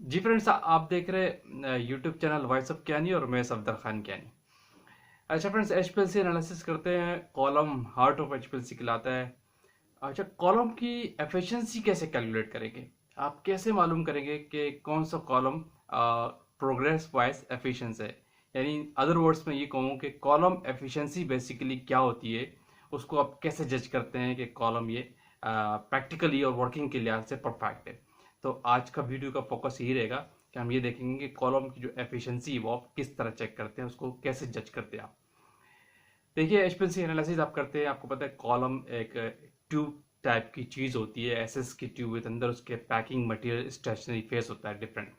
जी friends, आप देख रहे यूट्यूब चैनल वॉइस ऑफ ज्ञानी और मैं सफदर खान ज्ञानी। अच्छा फ्रेंड्स, एचपीएलसी एनालिसिस करते हैं। कॉलम हार्ट ऑफ एचपीएलसी कहलाता है। अच्छा, कॉलम की एफिशिएंसी कैसे कैलकुलेट करेंगे? आप कैसे मालूम करेंगे कि कौन सा कॉलम प्रोग्रेस वाइज एफिशिएंट है? यानी अदर वर्ड्स में ये कहूँ कि कॉलम एफिशिएंसी बेसिकली क्या होती है, उसको आप कैसे जज करते हैं कि कॉलम ये प्रैक्टिकली और वर्किंग के लिहाज से परफेक्ट है। तो आज का वीडियो का फोकस यही रहेगा कि हम ये देखेंगे कि कॉलम की जो एफिशिएंसी है वो आप किस तरह चेक करते हैं, उसको कैसे जज करते हैं आप। देखिए, एचपीएलसी एनालिसिस आप करते हैं, आपको पता है कॉलम एक ट्यूब टाइप की चीज़ होती है, एसएस की ट्यूब विद अंदर उसके पैकिंग मटेरियल स्टेशनरी फेस होता है डिफरेंट।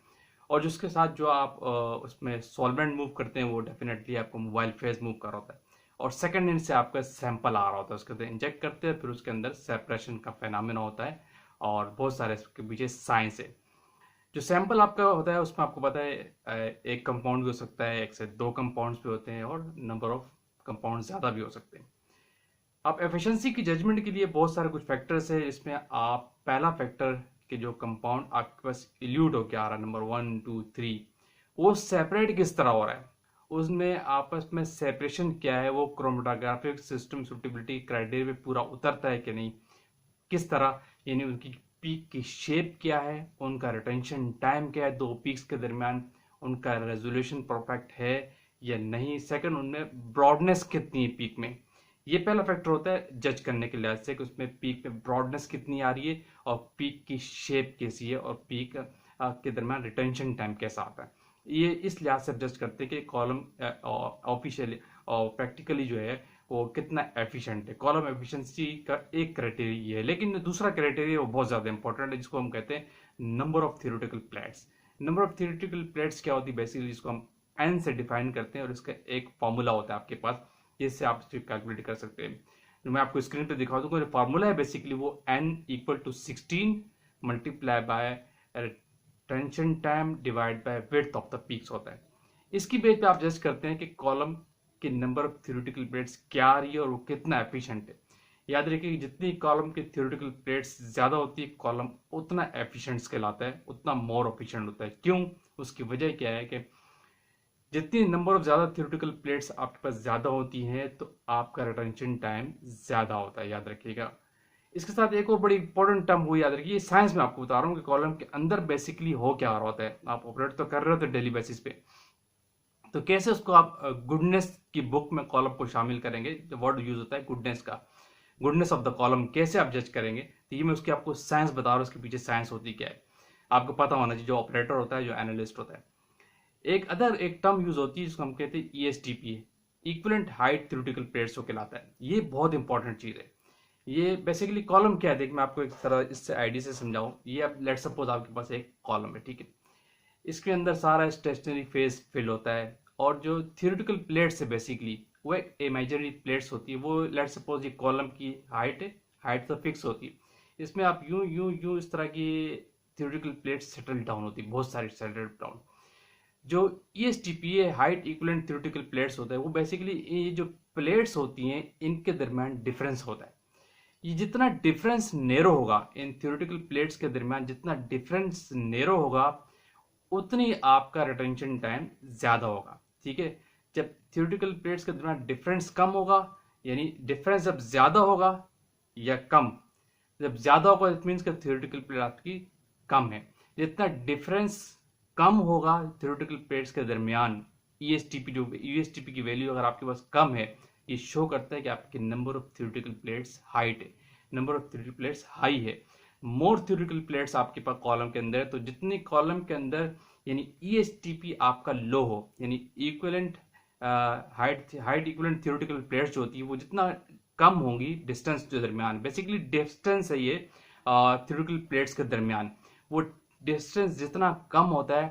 और जिसके साथ जो आप उसमें सॉल्वेंट मूव करते हैं वो डेफिनेटली आपको मोबाइल फेज मूव कर रहा होता है। और सेकंड एंड से आपका सैंपल आ रहा होता है, उसके अंदर इंजेक्ट करते हैं, फिर उसके अंदर सेपरेशन का फेनामिना होता है और बहुत सारे इसके पीछे साइंस है। जो सैंपल आपका होता है उसमें आपको पता है एक कंपाउंड भी हो सकता है, एक से दो कंपाउंड्स भी होते हैं और नंबर ऑफ कंपाउंड ज़्यादा भी हो सकते हैं। आप एफिशिएंसी की जजमेंट के लिए बहुत सारे कुछ फैक्टर्स है, जिसमें आप पहला फैक्टर कि जो कंपाउंड आपके पास इल्यूट होकर आ रहा है, नंबर 1 2 3, वो सेपरेट किस तरह हो रहा है, उसमें आपस में सेपरेशन क्या है, वो क्रोमेटोग्राफिक सिस्टम सुटेबिलिटी क्राइटेरिया पे पूरा उतरता है कि नहीं, किस तरह, यानी उनकी पीक की शेप क्या है, उनका रिटेंशन टाइम क्या है दो पीक्स के दरमियान, उनका रेजोल्यूशन परफेक्ट है या नहीं, सेकंड उनमें ब्रॉडनेस कितनी है पीक में। ये पहला फैक्टर होता है जज करने के लिहाज से कि उसमें पीक में ब्रॉडनेस कितनी आ रही है और पीक की शेप कैसी है और पीक के दरमियान रिटेंशन टाइम कैसा आता है। ये इस लिहाज से जज करते हैं कि कॉलम ऑफिशियली और प्रैक्टिकली जो है वो कितना एफिशिएंट है। कॉलम एफिशिएंसी का एक क्राइटेरिया है, लेकिन दूसरा क्राइटेरिया वो बहुत ज़्यादा इंपॉर्टेंट है, जिसको हम कहते हैं number of theoretical plates. Number of theoretical plates क्या होती है बेसिकली, जिसको हम एन से डिफाइन करते हैं और इसका एक फॉर्मूला होता है आपके पास, जिससे आप इसे कैलकुलेट कर सकते हैं। तो मैं आपको स्क्रीन पे दिखा दूंगा, जो फार्मूला है बेसिकली वो n equal to 16 multiply by tension time divide by width of the peaks होता है। इसकी बेस पे आप जज करते हैं कि कॉलम के नंबर ऑफ थियोरेटिकल प्लेट्स क्या आ रही है और वो कितना एफिशिएंट है। याद रखिए कि जितनी कॉलम की थियोरेटिकल प्लेट्स ज़्यादा होती है, कॉलम उतना एफिशिएंट कहलाता है, उतना मोर एफिशिएंट होता है। क्यों? उसकी वजह क्या है कि जितनी नंबर ऑफ ज़्यादा थियोरेटिकल प्लेट्स आपके पास ज़्यादा होती हैं तो आपका रिटेंशन टाइम ज़्यादा होता है, याद रखिएगा। इसके साथ एक और बड़ी इंपॉर्टेंट टर्म हुई, याद रखिए, साइंस में आपको बता रहा हूँ कि कॉलम के अंदर बेसिकली हो क्या रहा होता है। आप ऑपरेट तो कर रहे होते डेली बेसिस पे, तो कैसे उसको आप गुडनेस की बुक में कॉलम को शामिल करेंगे, जो वर्ड यूज होता है गुडनेस का, गुडनेस ऑफ द कॉलम कैसे आप जज करेंगे। तो ये मैं उसकी आपको साइंस बता रहा हूँ, उसके पीछे साइंस होती क्या है आपको पता होना चाहिए, जो ऑपरेटर होता है, जो एनालिस्ट होता है। एक टर्म यूज होती है जिसको हम कहते हैं ईएसटीपी, इक्विवेलेंट हाइट थ्योरेटिकल प्लेट्स को कहलाता है। ये बहुत इंपॉर्टेंट चीज है। ये बेसिकली कॉलम क्या है, देख मैं आपको एक तरह इससे आईडी से समझाऊं। ये अब लेट सपोज आपके पास एक कॉलम है, ठीक है, इसके अंदर सारा स्टेशनरी फेज फिल होता है और जो थियोरेटिकल प्लेट्स है बेसिकली वो एक इमेजिनरी प्लेट्स होती है। वो लेट सपोज ये कॉलम की हाइट है, हाइट तो फिक्स होती है, इसमें आप यूं यूं यूं इस तरह की थियोरेटिकल प्लेट्स सेटल डाउन होती है, बहुत सारी सेटल डाउन। जो ईएसटीपी है, हाइट इक्विवेलेंट थ्योरेटिकल प्लेट्स होता है, वो बेसिकली ये जो प्लेट्स होती हैं इनके दरमियान डिफरेंस होता है। ये जितना डिफरेंस नेरो होगा इन थ्योरेटिकल प्लेट्स के दरमियान, जितना डिफरेंस नेरो होगा उतनी आपका रिटेंशन टाइम ज़्यादा होगा, ठीक है। जब थ्योरेटिकल प्लेट्स के दरमियान डिफरेंस कम होगा, यानी डिफरेंस जब ज़्यादा होगा या कम, जब ज़्यादा होगा इट मीन्स का थ्योरेटिकल प्लेट आपकी कम है। जितना डिफरेंस कम होगा थ्योरेटिकल प्लेट्स के दरमियान, ईएसटीपी जो ईएसटीपी की वैल्यू अगर आपके पास कम है, ये शो करता है कि आपकी number of theoretical plates height है, number of theoretical plates high है। मोर थ्योरेटिकल प्लेट्स आपके पास कॉलम के अंदर है, तो जितनी कॉलम के अंदर यानी ईएसटीपी आपका लो हो, यानी equivalent height equivalent theoretical plates जो होती है वो जितना कम होंगी डिस्टेंस के दरमियान, बेसिकली डिस्टेंस है ये थ्योरेटिकल प्लेट्स के दरमियान, वो डिस्टेंस जितना कम होता है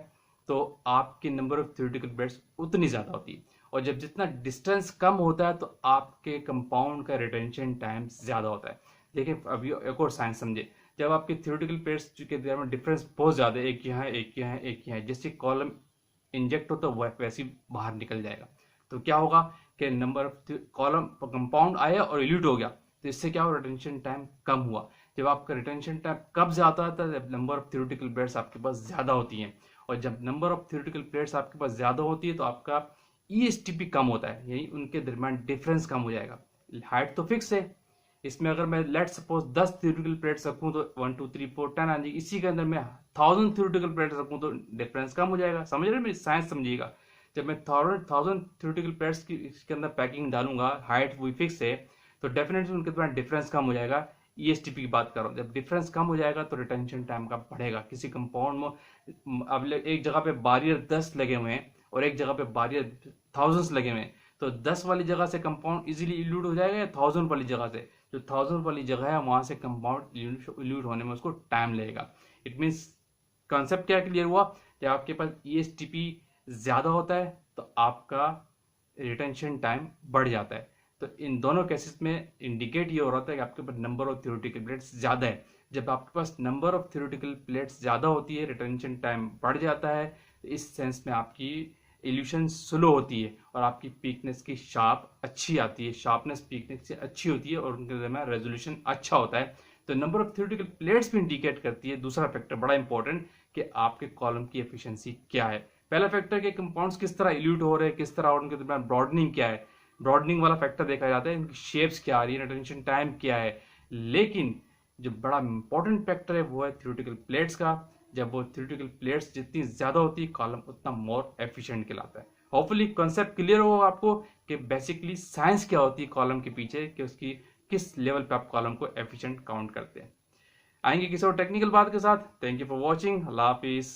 तो आपकी नंबर ऑफ थ्योरेटिकल प्लेट्स उतनी ज़्यादा होती है। और जब जितना डिस्टेंस कम होता है तो आपके कंपाउंड का रिटेंशन टाइम ज़्यादा होता है। देखिए अभी एक और साइंस समझे, जब आपके थ्योरेटिकल प्लेट्स के दरमियान डिफरेंस बहुत ज़्यादा है, एक यहाँ है एक यहाँ है एक यहाँ है, जैसे कॉलम इंजेक्ट हो तो वह वैसे ही बाहर निकल जाएगा। तो क्या होगा कि नंबर ऑफ कॉलम कंपाउंड आया और इल्यूट हो गया, तो इससे क्या हुआ, रिटेंशन टाइम कम हुआ। जब आपका रिटेंशन टाइम कब ज़्यादा आता है, जब नंबर ऑफ थ्योरेटिकल प्लेट्स आपके पास ज़्यादा होती हैं। और जब नंबर ऑफ थ्योरेटिकल प्लेट्स आपके पास ज़्यादा होती है तो आपका ESTP कम होता है, यही उनके दरमियान डिफरेंस कम हो जाएगा। हाइट तो फिक्स है, इसमें अगर मैं लेट सपोज 10 थ्योरेटिकल प्लेट्स रखूँ तो 1 2 3 4 10 आ जाएगी। इसी के अंदर मैं 1000 थ्योरेटिकल प्लेट्स रखूँ तो डिफरेंस कम हो जाएगा। समझ रहे हैं, मेरी साइंस समझिएगा। जब मैं 1000 थ्योरेटिकल प्लेट्स की इसके अंदर पैकिंग डालूंगा, हाइट वही फिक्स है, तो डेफिनेटली उनके दरमियान डिफरेंस कम हो जाएगा। ESTP की बात कर रहा हूँ, जब डिफरेंस कम हो जाएगा तो रिटेंशन टाइम का बढ़ेगा। किसी कंपाउंड में अब एक जगह पे बारियर 10 लगे हुए हैं और एक जगह पे बारियर थाउजेंड्स लगे हुए हैं, तो 10 वाली जगह से कंपाउंड इजीली इल्यूट हो जाएगा या 1000 वाली जगह से? जो 1000 वाली जगह है वहां से कंपाउंड इल्यूट होने में उसको टाइम लगेगा। इट मीन्स कॉन्सेप्ट क्या क्लियर हुआ? जब आपके पास ESTP ज्यादा होता है तो आपका रिटेंशन टाइम बढ़ जाता है। तो इन दोनों केसेस में इंडिकेट ये हो रहा था कि आपके पास नंबर ऑफ थ्योरेटिकल प्लेट्स ज़्यादा है। जब आपके पास नंबर ऑफ थ्योरेटिकल प्लेट्स ज़्यादा होती है, रिटेंशन टाइम बढ़ जाता है। तो इस सेंस में आपकी इल्यूशन स्लो होती है और आपकी पीकनेस की शार्प अच्छी आती है, शार्पनेस पीकनेस से अच्छी होती है और उनके दरमियान रेजोल्यूशन अच्छा होता है। तो नंबर ऑफ थ्योरेटिकल प्लेट्स भी इंडिकेट करती है दूसरा फैक्टर बड़ा इंपॉर्टेंट, कि आपके कॉलम की एफिशिएंसी क्या है। पहला फैक्टर के कंपाउंड्स किस तरह इल्यूट हो रहे हैं, किस तरह उनके दरमियान ब्रॉडनिंग क्या है, ब्रॉडनिंग वाला फैक्टर देखा जाता है, इनकी शेप्स क्या आ रही है, रिटेंशन टाइम क्या है। लेकिन जो बड़ा इंपॉर्टेंट फैक्टर है वो है थ्योरेटिकल प्लेट्स का। जब वो थ्योरेटिकल प्लेट्स जितनी ज्यादा होती है, कॉलम उतना मोर एफिशिएंट कहलाता है। होपफुली कॉन्सेप्ट क्लियर हो आपको कि बेसिकली साइंस क्या होती है कॉलम के पीछे, कि उसकी किस लेवल पे आप कॉलम को एफिशिएंट काउंट करते हैं। आएंगे किसी और टेक्निकल बात के साथ। Thank you for watching. Allah Hafiz.